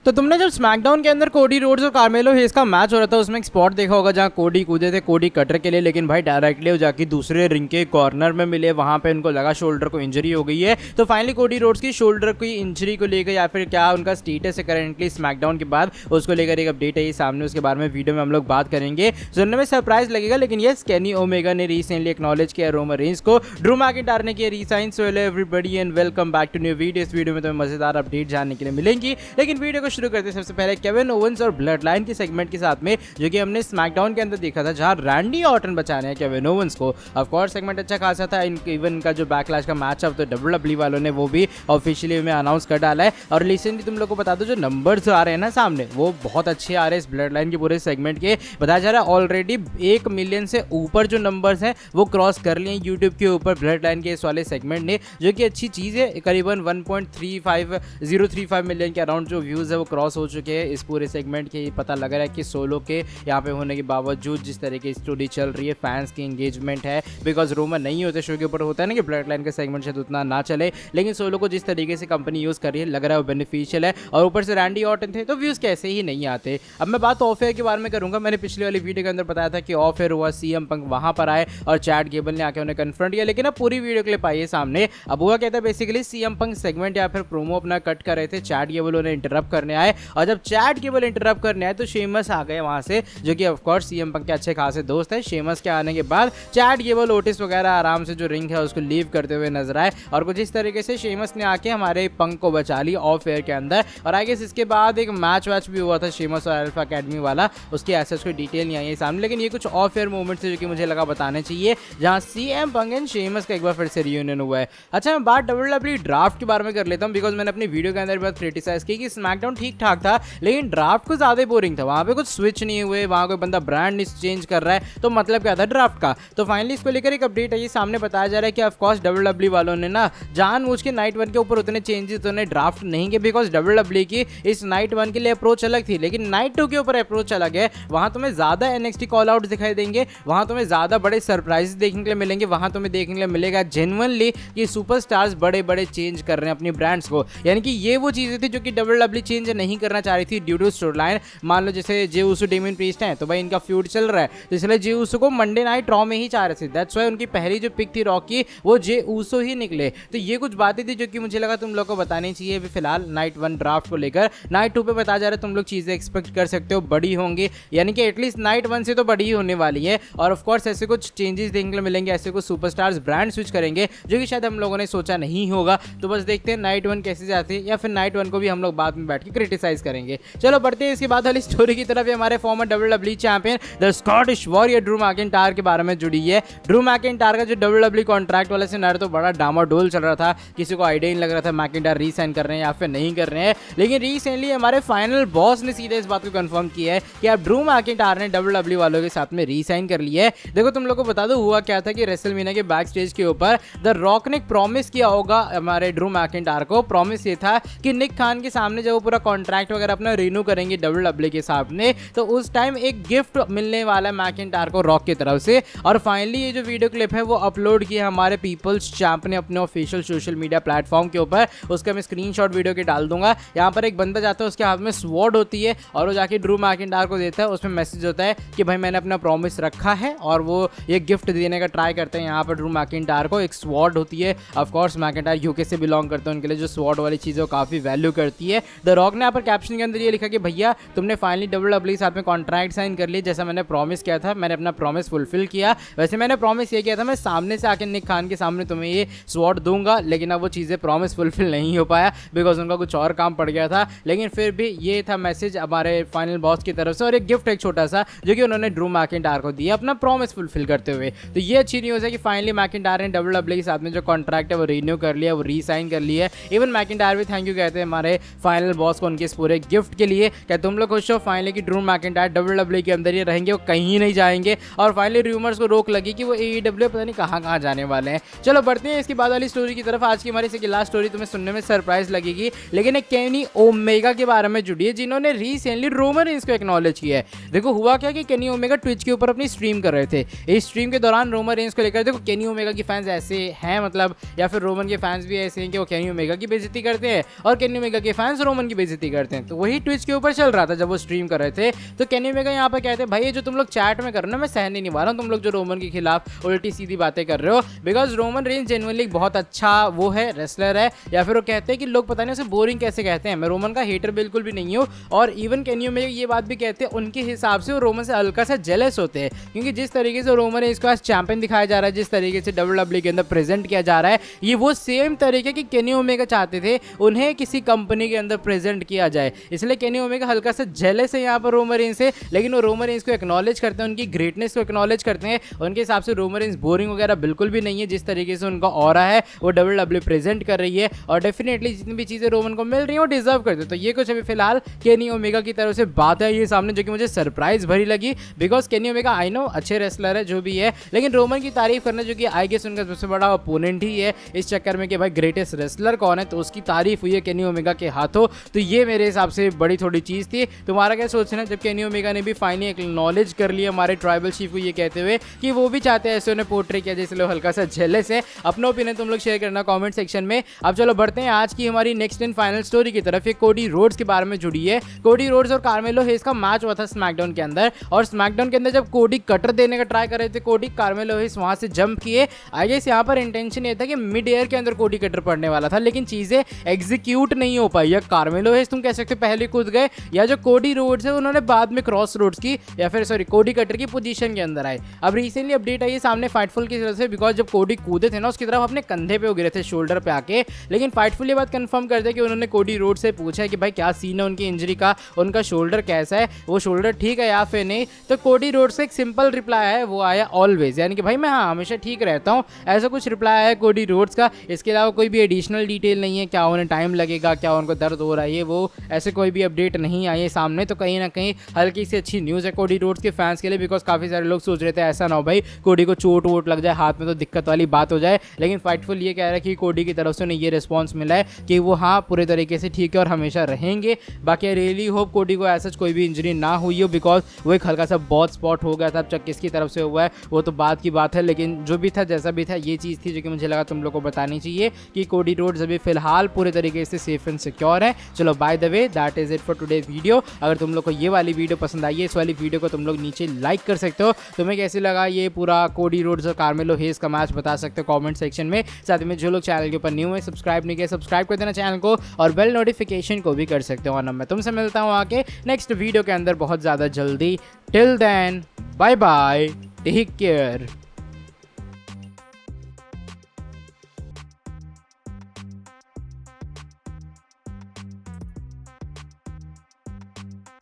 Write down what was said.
तो तुमने जब स्मैकडाउन के अंदर कोडी रोड्स और कार्मेलो हेस का मैच हो रहा था उसमें एक स्पॉट देखा होगा जहां कोडी कूदे थे कोडी कटर के लिए, लेकिन भाई डायरेक्टली वो जाके दूसरे रिंग के कॉर्नर में मिले, वहां पे उनको लगा शोल्डर को इंजरी हो गई है। तो फाइनली कोडी रोड्स की शोल्डर की इंजरी को लेकर या फिर क्या उनका स्टेटस है करेंटली स्मैकडाउन के बाद, उसको लेकर एक अपडेट है ये सामने, उसके बारे में वीडियो में हम लोग बात करेंगे। सुनने में सरप्राइज लगेगा लेकिन ये केनी ओमेगा ने रिसेंटली एक्नॉलेज किया रोमन रेंज को, ड्रू मैकिंटायर ने किया resign. So hello everybody and welcome back to new video. इस वीडियो में तुम्हें मजेदार अपडेट जानने के लिए मिलेंगी, लेकिन वीडियो को शुरू करते सबसे पहले केविन ओवेंस और ब्लड लाइन के सेगमेंट के साथ में, जो कि हमने स्मैकडाउन के अंदर देखा था जहां रैंडी ऑर्टन बचाने हैं केविन ओवेंस को। ऑफ कोर्स सेगमेंट अच्छा खासा था, इवन का जो बैकलैश का मैच अब तो डब्ल्यूडब्ल्यूई वालों ने वो भी ऑफिशियली में अनाउंस कर डाला है। और रिसेंटली तुम लोग को बता दो जो नंबर्स आ रहे हैं ना सामने वो बहुत अच्छे आ रहे हैं इस ब्लड लाइन के पूरे सेगमेंट के। बताया जा रहा है ऑलरेडी 1 मिलियन से ऊपर जो नंबर्स हैं वो क्रॉस कर लिए यूट्यूब के ऊपर ब्लड लाइन के इस वाले सेगमेंट ने, जो कि अच्छी चीज़ है। करीबन 1.035 मिलियन के अराउंड जो व्यूज़ है वो क्रॉस हो चुके हैं इस पूरे सेगमेंट के। पता लग रहा है कि सोलो के यहाँ पे होने के बावजूद जिस तरीके की स्टोरी चल रही है, फैंस की इंगेजमेंट है, बिकॉज रोमन नहीं होते शो के ऊपर, होता है ना कि ब्लड लाइन का सेगमेंट शायद उतना ना चले, लेकिन सोलो को जिस तरीके से कंपनी यूज़ कर रही है लग रहा है वो बेनिफिशियल है। और ऊपर से रैंडी ऑर्टन थे तो व्यूज़ कैसे ही नहीं आते। अब मैं बात ऑफ एयर के बारे में करूँगा। मैंने पिछली वाली वीडियो के अंदर बताया था कि ऑफ एयर हुआ, सीएम पंक वहाँ पर आए और चैट गेबल ने आके उन्हें कन्फ्रंट किया, लेकिन अब पूरी वीडियो क्लिप आई है सामने। अब हुआ कहता है बेसिकली सीएम पंक सेगमेंट या फिर प्रोमो अपना कट कर रहे थे, चैट गेबल उन्हें इंटरप्ट करने आए, और जब चैट गेबल इंटरप्ट करने आए तो शेमस आ गए वहाँ से, जो कि ऑफ कोर्स सीएम पंक के अच्छे खासे दोस्त है। शेमस के आने के बाद चैट गेबल, ओटिस वगैरह आराम से जो रिंग है उसको लीव करते हुए नजर आए, और कुछ इस तरीके से शेमस ने आके हमारे पंक को बचा ली ऑफ एयर के अंदर। और आई गेस इसके बाद एक मैच वैच भी हुआ था शेमस और अल्फा अकेडमी वाला, उसकी ऐसे कोई डिटेल नहीं आई है सामने, लेकिन ये कुछ ऑफ एयर मोमेंट्स है जो कि मुझे लगा बताने चाहिए, जहां सीएम पंक एंड शेमस का एक बार फिर से रियूनियन हुआ है। अच्छा, मैं बात डब्ल्यूडब्ल्यूई ड्राफ्ट के बारे में कर लेता हूं, बिकॉज मैंने अपनी वीडियो के अंदर बात क्रिटिसाइज की कि स्मैकडाउन ठीक ठाक था लेकिन ड्राफ्ट को ज्यादा बोरिंग था, वहां पे कुछ स्विच नहीं हुए, वहां कोई बंदा ब्रांड नहीं चेंज कर रहा है, तो मतलब क्या था ड्राफ्ट का। तो फाइनली इसको लेकर एक अपडेट है, ये सामने बताया जा रहा है कि ऑफकोर्स डब्ल्यूडब्ल्यूई वालों ने ना जानबूझ के नाइट 1 के ऊपर उतने चेंजेस उन्होंने ड्राफ्ट नहीं किए, बिकॉज डब्ल्यूडब्ल्यूई की इस नाइट 1 के लिए अप्रोच अलग थी, लेकिन नाइट 2 के ऊपर अप्रोच अलग है। वहां तुम्हें ज्यादा एनएक्सटी कॉल आउट दिखाई देंगे, वहां तुम्हें ज्यादा बड़े सरप्राइज देखने के लिए मिलेंगे, वहां तुम्हें देखने के लिए मिलेगा जेन्युइनली कि सुपरस्टार्स बड़े बड़े चेंज कर रहे हैं अपनी ब्रांड्स को। यानी कि ये वो चीजें थी जो कि डब्ल्यूडब्ल्यूई चेंज नहीं करना चाह रही थी ड्यू टू स्टोरी लाइन। मान लो जैसे जे उसो डेमियन प्रीस्ट है तो भाई इनका फ्यूड चल रहा है, तो इसलिए जे उसो को मंडे नाइट रॉ में ही चाह रहे थे, दैट्स व्हाई उनकी पहली जो पिक थी रॉ की वो जे उसो ही निकले। तो ये कुछ बातें थी जो कि मुझे लगा तुम लोग को बतानी चाहिए अभी फिलहाल नाइट 1 ड्राफ्ट को लेकर। नाइट 2 पे बताया जा रहा है तुम लोग चीजें एक्सपेक्ट कर सकते हो बड़ी होंगी, यानी कि एटलीस्ट नाइट 1 से तो बड़ी ही होने वाली है। और ऑफ कोर्स ऐसे कुछ चेंजेस देखने को मिलेंगे, ऐसे कुछ सुपरस्टार्स ब्रांड स्विच करेंगे जो कि शायद हम लोगों ने सोचा नहीं होगा। तो बस देखते हैं नाइट 1 कैसे जाती है, या फिर नाइट 1 को भी हम लोग बाद में बैठ के क्रिटिसाइज करेंगे। चलो बढ़ते हैं इसके बाद वाली स्टोरी की तरफ। हमारे farmer WWE champion the Scottish warrior Drew McIntyre के बारे में जुड़ी है। ड्रू मैकिंटायर का जो डब्ल्यूडब्ल्यूई कॉन्ट्रैक्ट वाले से तो बड़ा डामाडोल चल रहा था, किसी को आइडिया नहीं लग रहा था मैकिंटायर रीसाइन कर रहे हैं या फिर नहीं कर रहे हैं, लेकिन रिसेंटली हमारे फाइनल बॉस ने सीधे इस बात को कंफर्म किया है कि अब ड्रू मैकिंटायर ने डब्ल्यूडब्ल्यूई वालों के साथ में रीसाइन कर लिया है। देखो तुम लोग को बता दो हुआ क्या था कि रेसलमेनिया के बैक स्टेज के ऊपर द रॉक ने प्रॉमिस किया होगा हमारे ड्रू मैकिंटायर को। प्रॉमिस ये था कि निक खान के सामने जब वो पूरा कॉन्ट्रैक्ट वगैरह अपना रिन्यू करेंगे डब्ल्यूडब्ल्यूई के सामने, तो उस टाइम एक गिफ्ट मिलने वाला है मैकिंटायर को रॉक की तरफ से। और फाइनली ये जो वीडियो क्लिप है वो अपलोड किया हमारे पीपल्स चैंप ने अपने ऑफिशियल सोशल मीडिया प्लेटफॉर्म के ऊपर, उसका मैं स्क्रीनशॉट वीडियो के डाल दूंगा। यहाँ पर एक बंदा जाता है, उसके हाथ में स्वॉर्ड होती है और वो जाके ड्रू मैकिंटायर को देता है, उसमें मैसेज होता है कि भाई मैंने अपना प्रॉमिस रखा है, और वो ये गिफ्ट देने का ट्राई करते हैं यहाँ पर ड्रू मैकिंटायर को। एक स्वॉर्ड होती है, ऑफ कोर्स मैकिंटायर यूके से बिलोंग करते हैं, उनके लिए जो स्वॉर्ड वाली चीज़ है वो काफ़ी वैल्यू करती है। द रॉक ने यहाँ पर कैप्शन के अंदर ये लिखा कि भैया तुमने फाइनली डब्ल्यूडब्ल्यूई के साथ में कॉन्ट्रैक्ट साइन कर लिया, जैसा मैंने प्रॉमिस किया था, मैंने अपना प्रॉमिस फुलफिल किया। वैसे मैंने प्रॉमिस ये किया था मैं सामने से आके निक खान के सामने तुम्हें ये स्वॉर्ड दूंगा, लेकिन अब वो चीज़ें प्रॉमिस फुलफिल नहीं हो पाया बिकॉज उनका कुछ और काम पड़ गया था, लेकिन फिर भी ये था मैसेज हमारे फाइनल बॉस की तरफ से, और एक गिफ्ट एक छोटा सा जो कि उन्होंने ड्रू मैकिंटायर को दिया अपना प्रॉमिस फुलफिल करते हुए। तो ये अच्छी न्यूज़ है कि फाइनली मैकिंटायर ने डब्ल्यूडब्ल्यूई के साथ में जो कॉन्ट्रैक्ट है वो रिन्यू कर लिया, वो रीसाइन कर लिया है। इवन मैकिंटायर भी थैंक यू कहते हैं हमारे फाइनल बॉस को उनके इस पूरे गिफ्ट के लिए। क्या तुम लोग खुश हो फाइनली कि ड्रू मैकिंटायर डब्ल्यूडब्ल्यूई के अंदर ही रहेंगे, वो कहीं नहीं जाएंगे, और फाइनली रूमर्स को रोक लगी कि वो एईडब्ल्यू पता नहीं कहाँ जाने वाले हैं। चलो बढ़ते हैं इसके बाद वाली स्टोरी की तरफ। आज की हमारी से लास्ट स्टोरी तुम्हें सुनने में सरप्राइज लगेगी, लेकिन एक केनी ओमेगा के बारे में जुड़ी है जिन्होंने रिसेंटली रोमन रेंज को एक्नॉलेज किया है। देखो हुआ क्या कि केनी ओमेगा ट्विच के ऊपर अपनी स्ट्रीम कर रहे थे, इस स्ट्रीम के दौरान रोमन रेंज को लेकर, देखो केनी ओमेगा की फैंस ऐसे हैं मतलब, या फिर रोमन के फैंस भी ऐसे हैं कि वो केनी ओमेगा की बेइज्जती करते हैं और केनी ओमेगा के फैंस रोमन की बेइज्जती बेइज्जती करते हैं। तो वही ट्विच के ऊपर चल रहा था जब वो स्ट्रीम कर रहे थे। तो केनी ओमेगा यहाँ पर कहते हैं भाई ये जो तुम लोग चैट में कर रहे हो ना, मैं सहन ही नहीं पा रहा हूँ तुम लोग जो रोमन के खिलाफ उल्टी सीधी बातें कर रहे हो, बिकॉज रोमन रेंज जेन्युइनली बहुत अच्छा वो है, रेसलर है। या फिर वो कहते हैं कि लोग पता नहीं उसे बोरिंग कैसे कहते हैं। मैं रोमन का हेटर बिल्कुल भी नहीं हूँ। और इवन केनी ओमेगा ये बात भी कहते हैं उनके हिसाब से वो रोमन से हल्का सा जेलस होते हैं, क्योंकि जिस तरीके से रोमन रेंज को आज चैंपियन दिखाया जा रहा है, जिस तरीके से WWE के अंदर प्रेजेंट किया जा रहा है, ये वो सेम तरीके की केनी ओमेगा चाहते थे उन्हें किसी कंपनी के अंदर प्रेजेंट किया जाए। इसलिए केनी ओमेगा हल्का सा जेलस है यहाँ पर रोमन रेंज से, लेकिन वो रोमन रेंज को एक्नॉलेज करते हैं, उनकी ग्रेटनेस को एक्नॉलेज करते हैं। उनके हिसाब से रोमन रेंज बोरिंग वगैरह बिल्कुल भी नहीं है। जिस तरीके से उनका ऑरा है वो WWE प्रेजेंट कर रही है, और डेफिनेटली जितनी भी चीज़ें रोमन को मिल रही हैं वो डिजर्व करते हैं। तो ये कुछ अभी फिलहाल केनी ओमेगा की तरफ से बात है ये सामने, जो कि मुझे सरप्राइज भरी लगी, because Kenny Omega I know अच्छे रेसलर है जो भी है, लेकिन रोमन की तारीफ करना जो कि आई गेस उनका सबसे बड़ा अपोनेंट ही है इस चक्कर में कि भाई ग्रेटेस्ट रेसलर कौन है, तो उसकी तारीफ हुई है केनी ओमेगा के हाथों। तो ये मेरे हिसाब से बड़ी थोड़ी चीज़ थी। तुम्हारा क्या सोचना है जब केनी ओमेगा ने भी फाइनली एक्नॉलेज कर लिया हमारे ट्राइबल चीफ को, ये कहते हुए कि वो भी चाहते हैं ऐसे उन्हें पोर्ट्रे किया जैसे लोग हल्का सा जेलस है। अपना ओपिनियन तुम लोग शेयर करना कमेंट सेक्शन में। अब चलो बढ़ते हैं आज की हमारी नेक्स्ट एंड फाइनल स्टोरी की तरफ। ये कोडी रोड्स के बारे में जुड़ी है। कोडी रोड्स और कार्मेलो हेज का मैच हुआ था स्मैकडाउन के अंदर, और स्मैकडाउन के अंदर जब कोडी कटर देने का ट्राई कर रहे थे कोडी, कार्मेलो हेज वहां से जंप किए। आई गेस यहाँ पर इंटेंशन ये था कि मिड एयर के अंदर कोडी कटर पड़ने वाला था, लेकिन चीजें एग्जीक्यूट नहीं हो पाई। या कार्मेलो हेज तुम कह सकते पहले कूद गए, या जो कोडी रोड्स है उन्होंने बाद में क्रॉस रोड्स की, या फिर सॉरी कोडी कटर की पोजीशन के अंदर आए। अब रिसेंटली अपडेट आई है सामने फाइटफुल की तरफ से, बिकॉज जब कोडी कूदे थे ना उसकी तरफ अपने कंधे पे गिरे थे, शोल्डर पे आके। लेकिन फाइटफुल ये बात कंफर्म कर दिया कि उन्होंने कोडी रोड से पूछा है कि भाई क्या सीन है उनकी इंजरी का, उनका शोल्डर कैसा है, वो शोल्डर ठीक है या फिर नहीं। तो कोडी रोड से एक सिंपल रिप्लाई है, वो आया ऑलवेज, यानी कि भाई मैं हाँ हमेशा ठीक रहता हूँ, ऐसा कुछ रिप्लाई आया कोडी रोड्स का। इसके अलावा कोई भी एडिशनल डिटेल नहीं है, क्या उन्हें टाइम लगेगा, क्या उनको दर्द हो रहा है, ये वो ऐसे कोई भी अपडेट नहीं आई है सामने। तो कहीं ना कहीं हल्की सी अच्छी न्यूज़ है कोडी रोड्स के फैंस के लिए, बिकॉज काफ़ी सारे लोग सोच रहे थे ऐसा ना हो भाई कोडी को चोट वोट लग जाए हाथ में तो दिक्कत वाली बात हो जाए। लेकिन फाइटफुल ये कह रहा है कि कोडी की तरफ से उन्हें ये रिस्पॉन्स मिला है कि वो हाँ पूरे तरीके से ठीक है और हमेशा रहेंगे। बाकी आई रियली होप कोडी को ऐसा कोई भी इंजरी ना हुई हो, बिकॉज वो एक हल्का सा बहुत स्पॉट हो गया था। अब किसकी तरफ से हुआ है वो तो बात की बात है, लेकिन जो भी था जैसा भी था ये चीज़ थी जो कि मुझे लगा तुम लोग को बतानी चाहिए कि कोडी रोड्स अभी फिलहाल पूरे तरीके से सेफ एंड सिक्योर है। चलो by the way that is it for today video. अगर तुम लोग को ये वाली वीडियो पसंद आई है, इस वाली वीडियो को तुम लोग नीचे लाइक कर सकते हो। तुम्हें कैसे लगा ये पूरा कोडी रोड्स और कार्मेलो हेज का मैच बता सकते हो कमेंट सेक्शन में। साथ में जो लोग चैनल के ऊपर न्यू है सब्सक्राइब नहीं किया सब्सक्राइब कर देना चैनल को, और बेल नोटिफिकेशन को भी कर सकते हो। और मैं तुमसे मिलता हूँ आके नेक्स्ट वीडियो के अंदर बहुत ज़्यादा जल्दी। Till then bye bye, take care.